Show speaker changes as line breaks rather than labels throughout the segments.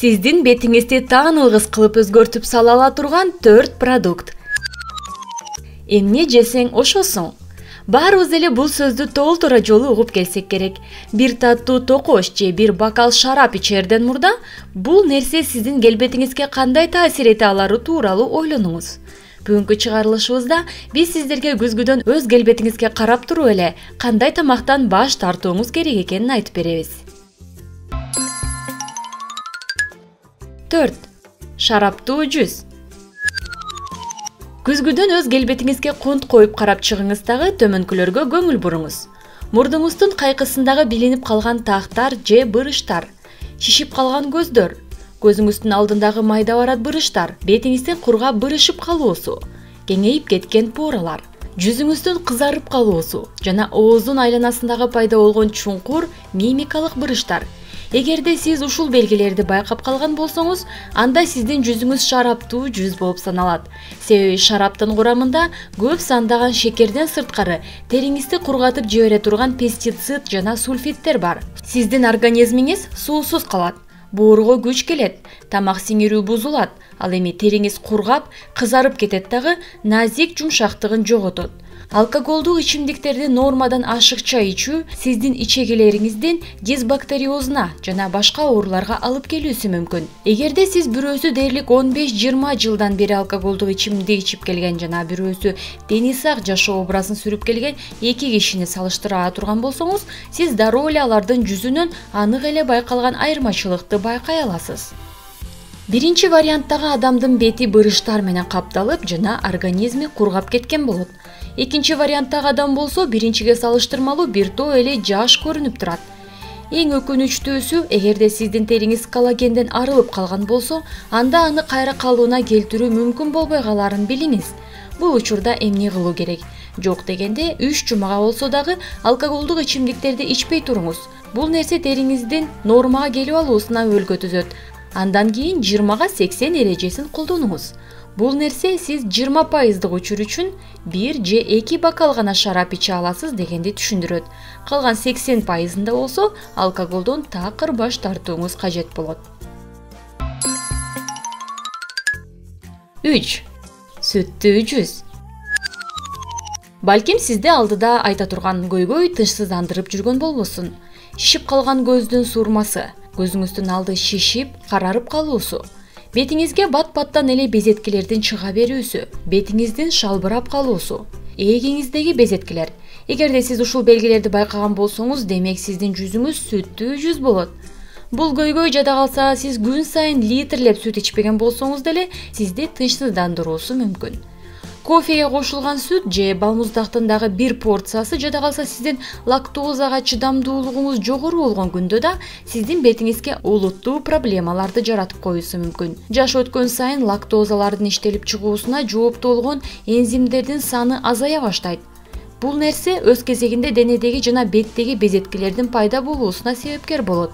Сиздин бетиңизди таанылгыс кылып өзгөртүп сала ала турган 4 продукт. Эмне жесең ошосуң. Баарыбыз эле бул сөздү толтура жолу угуп келсек керек. Бир таттуу токош же бир бокал шарап ичерден мурда бул нерсе сиздин келбетиңизге кандай таасир эте алары тууралуу ойлонуңуз. Бүгүнкү чыгарылышыбызда биз сиздерге күзгүдөн өз келбетиңизге карап туруп эле кандай тамактан баш тартууңуз керек экенин айтып беребиз. 4. Шараптуу жүз. Күзгүдөн өз келбетиңизге кунт коюп карап чыгыңыз дагы төмөнкүлөргө көңүл буруңуз. Мурдуңуздун кайкысындагы билинип калган тактар же бырыштар, шишип калган көздөр, көзүңүздүн алдындагы майда барат бырыштар, бетиңиздин кургап бырышып калуусу, кеңейип кеткен поралар, жүзүңүздүн кызарып калуусу жана ооздун айланасындагы пайда болгон чуңкур мимикалык бырыштар. Эгерде сиз ушул белгилерди байкап калган болсоңуз, анда сиздин жүзүңүз шараптуу жүз болуп саналат. Себеби шараптын курамында көп сандаган шекерден сырткары териңизди кургатып жибере турган пестицид жана сульфиттер бар. Сиздин организмиңиз суусуз калат, боорго күч келет, тамак сиңирүү бузулат, ал эми териңиз кургап, кызарып кетет дагы назик жумшактыгын жоготот. Алкоголдук ичимдиктерди нормадан ашыкча ичүү сиздин ичегилериңиздин дисбактериозуна жана башка ооруларга алып келүүсү мүмкүн. Эгерде сиз бирөөсү дээрлик 15-20 жылдан бери алкоголдук ичимдик ичип келген жана бирөөсү дени сак жашоо образын сүрүп келген эки кишини салыштыра турган болсоңуз, сиз дароо эле алардын жүзүнөн анык эле байкалган айырмачылыкты байкай аласыз. Биринчи варианттагы адамдын бети бырыштар менен капталып жана организми кургап кеткен болот. Экинчи варианттагы адам болсо биринчиге салыштырмалуу бир тоо эле жаш көрүнүп турат. Эң өкүнүчтүүсү, эгерде сиздин териңиз коллагенден арылып калган болсо, анда аны кайра калыбына келтирүү мүмкүн болбой каларын билиңиз. Бул учурда эмне кылуу керек? Жок дегенде 3 жумага болсо дагы алкоголдук ичимдиктерди ичпей туруңуз. Бул нерсе териңиздин нормага келип алуусуна өбөлгө түзөт. Андан кийин 20-80 эрежесин колдонуңуз. Бул нерсе сиз 20% учур үчүн 1 же 2 бокал гана шарап иче аласыз дегенди түшүндүрөт. Калган 80%-ында болсо алкоголдон такыр баш тартууңуз кажет болот. 3. Сүттүү жүз. Балким сизди алдыда айта турган көйгөй тынчсыздандырып жүргөн болбосун. Шишип калган көздүн сурмасы, көзүңүздүн алды шишип, карарып калуусу, бетиңизге бат-баттан эле безеткилердин чыга берүүсү, бетиңиздин шалбырап калуусу, ээлиңиздеги безеткилер. Эгерде сиз ушул белгилерди байкаган болсоңуз, демек сиздин жүзүңүз сүттүү жүз болот. Бул көйгөй жада калса, сиз күн сайын литрлеп сүт ичпеген болсоңуз деле сизди тынчсыздандыруусу мүмкүн. Кофеге кошулган сүт же балмуздактын дагы бир порциясы жада калса сиздин лактозага чыдамдуулугуңуз жогору болгон күндө да сиздин бетиңизге олуттуу проблемаларды жаратып коюусу мүмкүн. Жаш өткөн сайын лактозалардын иштелип чыгуусуна жооптуу болгон энзимдердин саны азая баштайт. Бул нерсе өз кезегинде денедеги жана беттеги безеткилердин пайда болуусуна себепкер болот.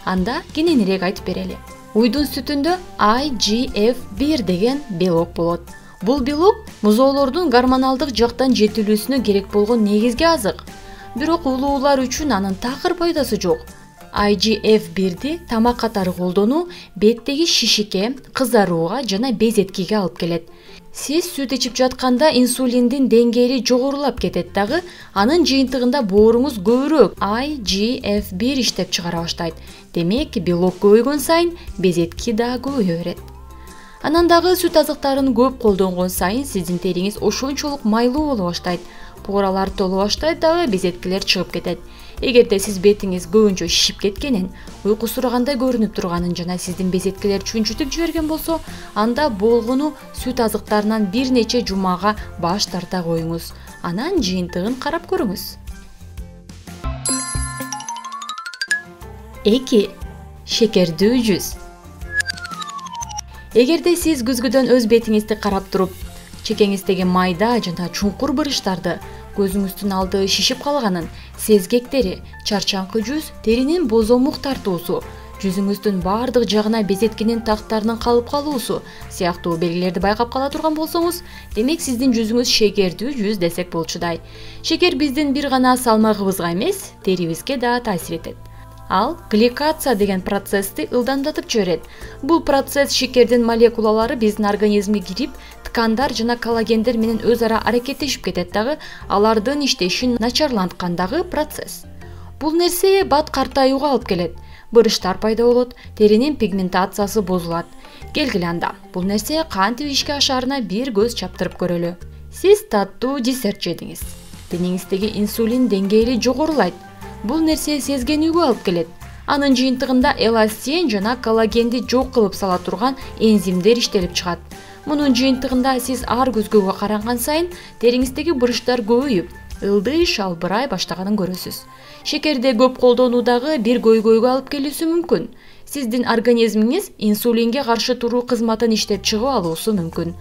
Анда кененирээк айтып берели. Уйдун сүтүндө IGF-1 деген белок болот. Бул белок музоолордун гормоналдык жактан жетилүүсүнө керек болгон негизги азык. Бирок улуулар үчүн анын такыр пайдасы жок. IGF-1-ди тамак катары колдонуу беттеги шишикке, кызарууга жана безеткиге алып келет. Сиз сүт ичип жатканда инсулиндин деңгээли жогорулап кетет дагы, анын жыйынтыгында бооруңуз көбүрөөк IGF-1 иштеп чыгара баштайт. Демек, белок көбөйгөн сайын безетки да көбөйө берет. Анан дагы сүт азыктарын көп колдонгон сайын сиздин териңиз ошончолук майлуу боло баштайт. Поралар толо баштайт дагы, безеткилер чыгып кетет. Эгерде сиз бетиңиз көбүнчө шишип кеткенин, уйкусурагандай көрүнүп турганын жана сиздин безеткилер чүнчүтүп жиберген болсо, анда болгону сүт азыктарынан бир нече жумага баш тарта коюңуз. Анан жыйынтыгын карап көрүңүз. 2. Шекердүү жүз. Эгерде сиз күзгүдөн өз бетиңизди карап туруп, чекеңиздеги майда жана чуңкур бырыштарды, көзүңүздүн алды шишип калганын, сезгектери, чарчаңкы жүз, теринин бозомук тартуусу, жүзүңүздүн баардык жагына безеткинин тактарынын калып калуусу сыяктуу белгилерди байкап кала турган болсоңуз, демек сиздин жүзүңүз шекердүү жүз десек болчудай. Шекер биздин бир гана салмагыбызга эмес, терибизге да таасир этет. Ал гликация деген процессти ылдамдатып жиберет. Бул процесс шекердин молекулалары биздин организмге кирип, ткандар жана коллагендер менен өз ара аракеттешип кетет дагы, алардын иштешин начарланткандагы процесс. Бул нерсе бат картаюуга алып келет. Бырыштар пайда болот, теринин пигментациясы бузулат. Келгиле анда, бул нерсе кантип ишке ашарына бир көз чаптырып көрөлү. Сиз таттуу десерт жедиңиз. Денеңиздеги инсулин деңгээли жогорулайт. Бул нерсе сезгенүүгө алып келет. Анын жыйынтыгында эластин жана коллагенди жок кылып сала турган энзимдер иштелип чыгат. Мунун жыйынтыгында сиз ар көзгөгө каранган сайын териңиздеги буручтар көбөйүп, ылдый шалбырай баштаганын көрөсүз. Шекерде көп колдонуу дагы бир көйгөйгө алып келүүсү мүмкүн. Сиздин организмиңиз инсулинге каршы туруу кызматын иштеп чыгып алуусу мүмкүн.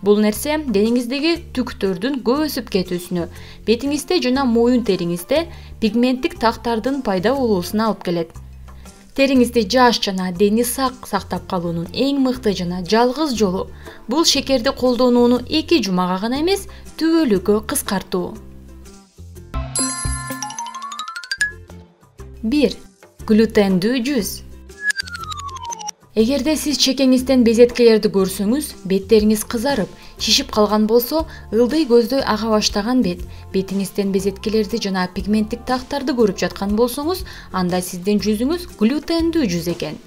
Бул нерсе денеңиздеги түктөрдүн көп өсүп кетүүсүнө, бетиңизде жана моюн териңизде пигменттик тактардын пайда болуусуна алып келет. Териңизди жаш жана дени сак сактап калуунун эң мыкты жана жалгыз жолу бул шекерди колдонууну 2 жумага гана эмес, түбөлүккө кыскартуу. 1. Глютендүү жуз. Эгерде сиз чекеңизден безеткелерди көрсөңүз, беттериңиз кызарып, шишип калган болсо, ылдый көздөй ага баштаган бетиңизден безеткелерди жана пигменттик тактарды көрүп жаткан болсоңуз, анда сиздин жүзүңүз глютендүү жүз экен.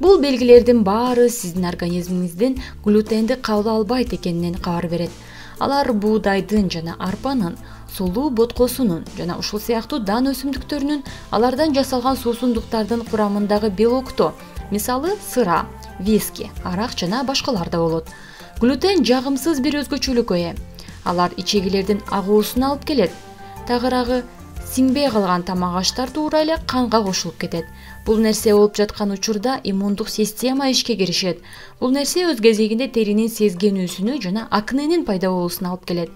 Бул белгилердин баары сиздин организмиңиздин глютенди кабыл албайт экенинен кабар берет. Алар буудайдын жана арпанын, сулуу боткосунун жана ушул сыяктуу дан өсүмдүктөрүнүн, алардан жасалган суусундуктардын курамындагы белокто, мисалы сыра, виски, арак жана башкалар да болот. Глютен жагымсыз бир өзгөчөлүккө ээ. Алар ичегилердин агуусуна алып келет. Тагыраагы сиңбей калган тамак аштар туура эле канга кошулуп кетет. Бул нерсе болуп жаткан учурда иммундук система ишке киришет. Бул нерсе өз кезегинде теринин сезгенүүсүнө жана акненин пайда болуусуна алып келет.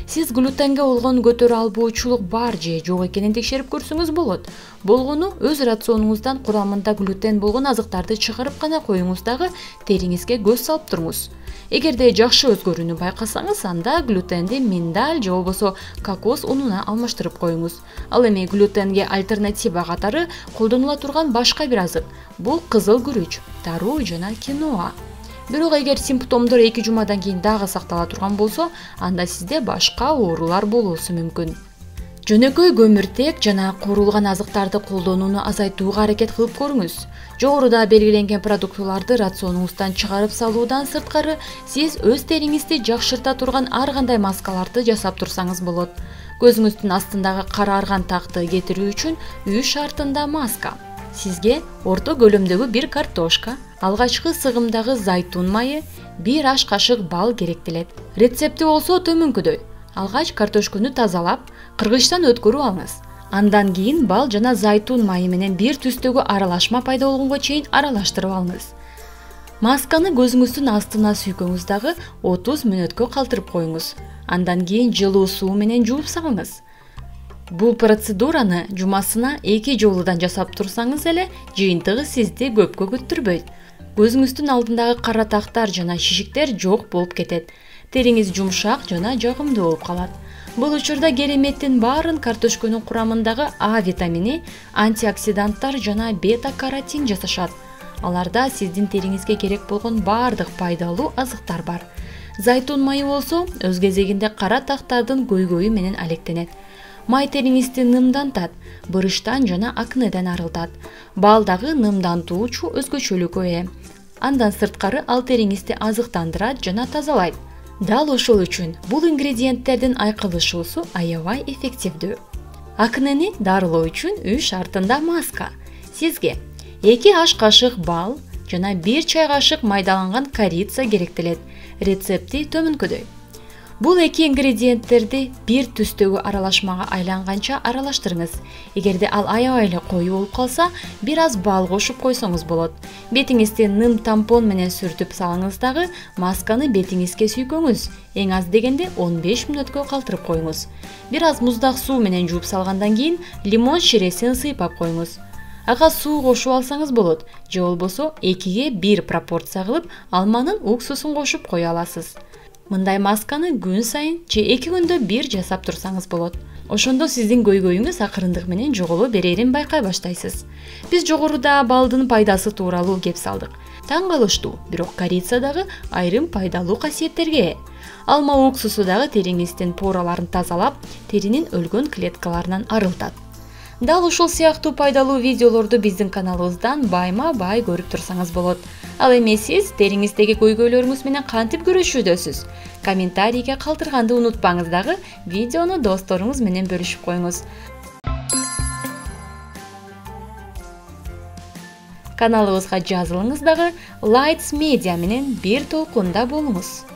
Сиз глютенге болгон көтөрө албоочулук бар же жок экенин текшерип көрсөңүз болот. Болгону өз рационуңуздан курамында глютен болгон азыктарды чыгарып гана коюңуз дагы териңизге көз салып туруңуз. Эгерде жакшы өзгөрүүнү байкасаңыз, анда глютенди миндаль же болбосо кокос унуна алмаштырып коюңуз. Ал эми глютенге альтернатива катары колдонула турган башка бир азык — бул кызыл күрүч, таруу жана киноа. Бирок эгер симптомдор 2 жумадан кийин дагы сактала турган болсо, анда сизде башка оорулар болуусу мүмкүн. Жөнөкөй көмүртек жана куурулган азыктарды колдонууну азайтууга аракет кылып көрүңүз. Жогоруда белгиленген продуктыларды рационуңуздан чыгарып салуудан сырткары, сиз өз териңизди жакшырта турган ар кандай маскаларды жасап турсаңыз болот. Көзүңүздүн астындагы караарган такты кетирүү үчүн үй шартында маска. Сизге орто көлөмдөгү бир картошка, алгачкы сыгымдагы зайтун майы, 1 аш кашык бал керектелет. Рецепти болсо төмөнкүдөй. Алгач картошканы тазалап, кыргычтан өткөрүп алыңыз. Андан кийин бал жана зайтун майы менен бир түстөгү аралашма пайда болгонго чейин аралаштырып алыңыз. Масканы көзүңүздүн астына сүйкөңүз дагы 30 мүнөткө калтырып коюңуз. Андан кийин жылуу суу менен жууп салыңыз. Бул процедураны жумасына 2 жолудан жасап турсаңыз эле, жыйынтыгы сизди көпкө күттүрбөйт. Көзүңүздүн алдындагы кара тактар жана шишиктер жок болуп кетет. Териңиз жумшак жана жагымдуу болуп калат. Бул учурда кереметтин баарын картошконун курамындагы А витамини, антиоксиданттар жана бета-каротин жасашат. Аларда сиздин териңизге керек болгон баардык пайдалуу азыктар бар. Зайтун майы болсо, өз кезегинде кара тактардын көйгөйү менен алектенет. Май териңизди нымдантат, бырыштан жана акнеден арылтат. Бал дагы нымдантуучу өзгөчөлүккө ээ. Андан сырткары ал териңизди азыктандырат жана тазалайт. Дал ошол үчүн бул ингредиенттердин айкалышуусу аябай эффективдүү. Акнени дарылоо үчүн үй шартында маска. Сизге 2 аш кашык бал жана 1 чай кашык майдаланган корица керектелет. Рецепти төмөнкүдөй. Бул 2 ингредиенттерди бир түстөгү аралашмага айланганча аралаштырыңыз. Эгерде ал аябай эле кою болуп калса, бир аз бал кошуп койсоңуз болот. Бетиңизди ным тампон менен сүртүп салыңыз дагы, масканы бетиңизге сүйкөңүз. Эң аз дегенде 15 мүнөткө калтырып коюңуз. Бир аз муздак суу менен жууп салгандан кийин лимон ширесин сыйпап коюңуз. Ага суу кошуп алсаңыз болот, же болбосо 2ге 1 пропорция кылып, алманын уксусун кошуп кое аласыз. Мындай масканы күн сайын же 2 күндө бир жасап турсаңыз болот. Ошондо сиздин көйгөйүңүз акырындык менен жоголо берерин байкай баштайсыз. Биз жогоруда балдын пайдасы тууралуу кеп салдык. Таң калыштуу, бирок корица дагы айрым пайдалуу касиеттерге ээ. Алма уксусу дагы териңиздин пораларын тазалап, теринин өлгөн клеткаларынан арылтат. Дал ушул сыяктуу пайдалуу видеолорду биздин каналыбыздан байма-бай көрүп турсаңыз болот. Ал эми сиз териңиздеги көйгөйлөрүңүз менен кантип күрөшүүдөсүз? Комментарийге калтырганды унутпаңыз, дагы видеону досторуңуз менен бөлүшүп коюңуз. Каналыбызга жазылыңыз, дагы Lights Media менен бир толкунда болуңуз.